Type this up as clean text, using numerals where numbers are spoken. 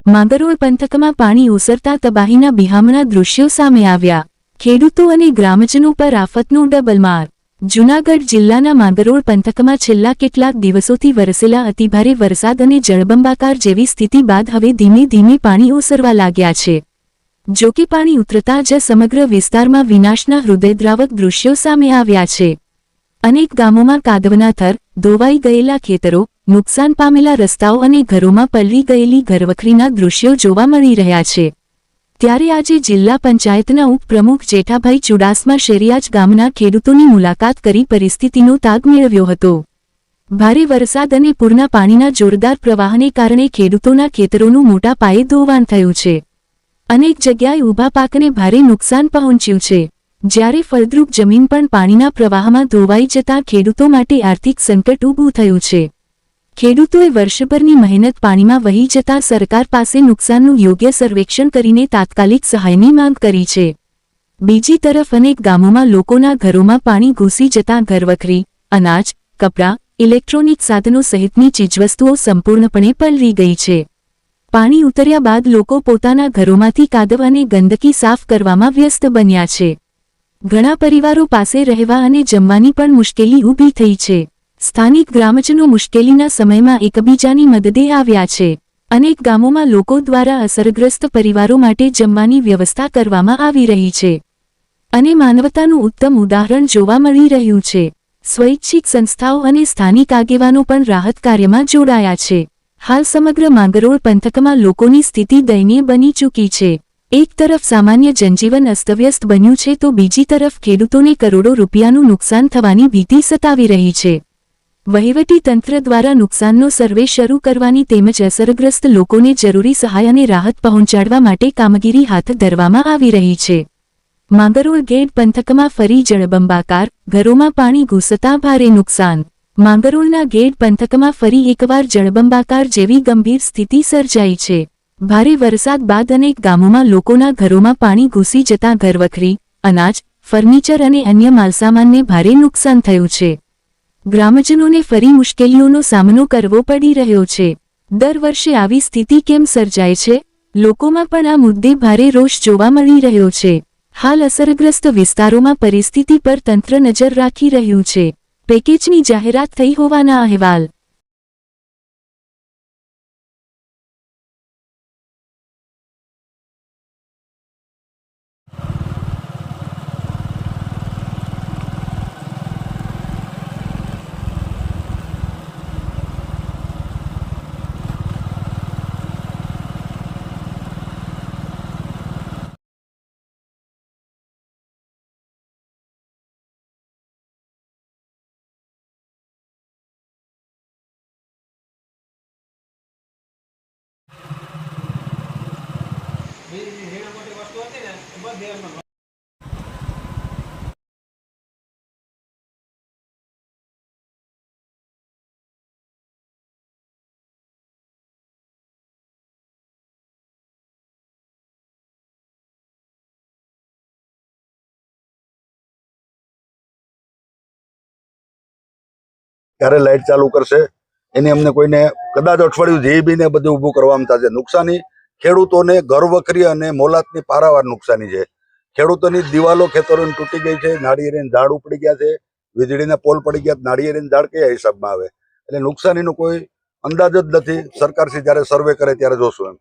માંગરોળ પંથકમાં પાણી ઓસરતા તબાહીના બિહામણા દૃશ્યો સામે આવ્યા। ખેડૂતો અને ગ્રામજનો પર આફતનો ડબલ માર। જૂનાગઢ જિલ્લાના માંગરોળ પંથકમાં છેલ્લા કેટલાક દિવસોથી વરસેલા અતિભારે વરસાદ અને જળબંબાકાર જેવી સ્થિતિ બાદ હવે ધીમે ધીમે પાણી ઓસરવા લાગ્યા છે। જોકે પાણી ઉતરતા જ સમગ્ર વિસ્તારમાં વિનાશના હૃદયદ્રાવક દૃશ્યો સામે આવ્યા છે। અનેક ગામોમાં કાદવના થર, ધોવાઈ ગયેલા ખેતરો, નુકસાન પામેલા રસ્તાઓ અને ઘરોમાં પલળી ગયેલી ઘરવખરીના દૃશ્યો જોવા મળી રહ્યા છે। ત્યારે આજે જિલ્લા પંચાયતના ઉપપ્રમુખ જેઠાભાઈ ચુડાસમા શેરિયાજ ગામના ખેડૂતોની મુલાકાત કરી પરિસ્થિતિનો તાગ મેળવ્યો હતો। ભારે વરસાદ અને પૂરના પાણીના જોરદાર પ્રવાહને કારણે ખેડૂતોના ખેતરોનું મોટા પાયે ધોવાણ થયું છે। અનેક જગ્યાએ ઊભા પાકને ભારે નુકસાન પહોંચ્યું છે, જ્યારે ફળદ્રુપ જમીન પણ પાણીના પ્રવાહમાં ધોવાઈ જતાં ખેડૂતો માટે આર્થિક સંકટ ઊભું થયું છે। ખેડૂતોએ વર્ષભરની મહેનત પાણીમાં વહી જતાં સરકાર પાસે નુકસાનનું યોગ્ય સર્વેક્ષણ કરીને તાત્કાલિક સહાયની માંગ કરી છે। બીજી તરફ અનેક ગામોમાં લોકોના ઘરોમાં પાણી ઘૂસી જતાં ઘરવખરી, અનાજ, કપડાં, ઇલેક્ટ્રોનિક સાધનો સહિતની ચીજવસ્તુઓ સંપૂર્ણપણે પલળી ગઈ છે। પાણી ઉતર્યા બાદ લોકો પોતાના ઘરોમાંથી કાદવ અને ગંદકી સાફ કરવામાં વ્યસ્ત બન્યા છે। ઘણા પરિવારો પાસે રહેવા અને જમવાની પણ મુશ્કેલી ઊભી થઈ છે। સ્થાનિક ગ્રામજનો મુશ્કેલીના સમયમાં એકબીજાની મદદે આવ્યા છે। અનેક ગામોમાં લોકો દ્વારા અસરગ્રસ્ત પરિવારો માટે જમવાની વ્યવસ્થા કરવામાં આવી રહી છે અને માનવતાનું ઉત્તમ ઉદાહરણ જોવા મળી રહ્યું છે। સ્વૈચ્છિક સંસ્થાઓ અને સ્થાનિક આગેવાનો પણ રાહત કાર્યમાં જોડાયા છે। હાલ સમગ્ર માંગરોળ પંથકમાં લોકોની સ્થિતિ દયનીય બની ચૂકી છે। એક તરફ સામાન્ય જનજીવન અસ્તવ્યસ્ત બન્યું છે તો બીજી તરફ ખેડૂતોને કરોડો રૂપિયાનું નુકસાન થવાની ભીતિ સતાવી રહી છે। વહીવટી તંત્ર દ્વારા નુકસાનનો સર્વે શરૂ કરવાની તેમજ અસરગ્રસ્ત લોકોને જરૂરી સહાય અને રાહત પહોંચાડવા માટે કામગીરી હાથ ધરવામાં આવી રહી છે। માંગરોળ ગેડ પંથકમાં ફરી જળબંબાકાર, ઘરોમાં પાણી ઘૂસતા ભારે નુકસાન। માંગરોળના ગેડ પંથકમાં ફરી એકવાર જળબંબાકાર જેવી ગંભીર સ્થિતિ સર્જાઈ છે। ભારે વરસાદ બાદ અનેક ગામોમાં લોકોના ઘરોમાં પાણી ઘૂસી જતાં ઘરવખરી, અનાજ, ફર્નિચર અને અન્ય માલસામાનને ભારે નુકસાન થયું છે। ગ્રામજનોને ફરી મુશ્કેલીઓનો સામનો કરવો પડી રહ્યો છે। દર વર્ષે આવી સ્થિતિ કેમ સર્જાય છે? લોકોમાં પણ આ મુદ્દે ભારે રોષ જોવા મળી રહ્યો છે। હાલ અસરગ્રસ્ત વિસ્તારોમાં પરિસ્થિતિ પર તંત્ર નજર રાખી રહ્યું છે। પેકેજની જાહેરાત થઈ હોવાના અહેવાલ। ક્યારે લાઇટ ચાલુ કરશે એની અમને કોઈને કદાચ અઠવાડિયું જીબીને બધું ઊભું કરવામાં થશે। નુકસાની ખેડૂતોને ઘરવખરી અને મોલાતની પારાવાર નુકસાની છે। ખેડૂતોની દિવાલો ખેતરોની તૂટી ગઈ છે, નાળિયેરીના ઝાડ ઉપડી ગયા છે, વીજળીના પોલ પડી ગયા, નાળિયેરીના ઝાડ કયા હિસાબમાં આવે? એટલે નુકસાનીનો કોઈ અંદાજ જ નથી। સરકારશ્રી જ્યારે સર્વે કરે ત્યારે જોશું એમ।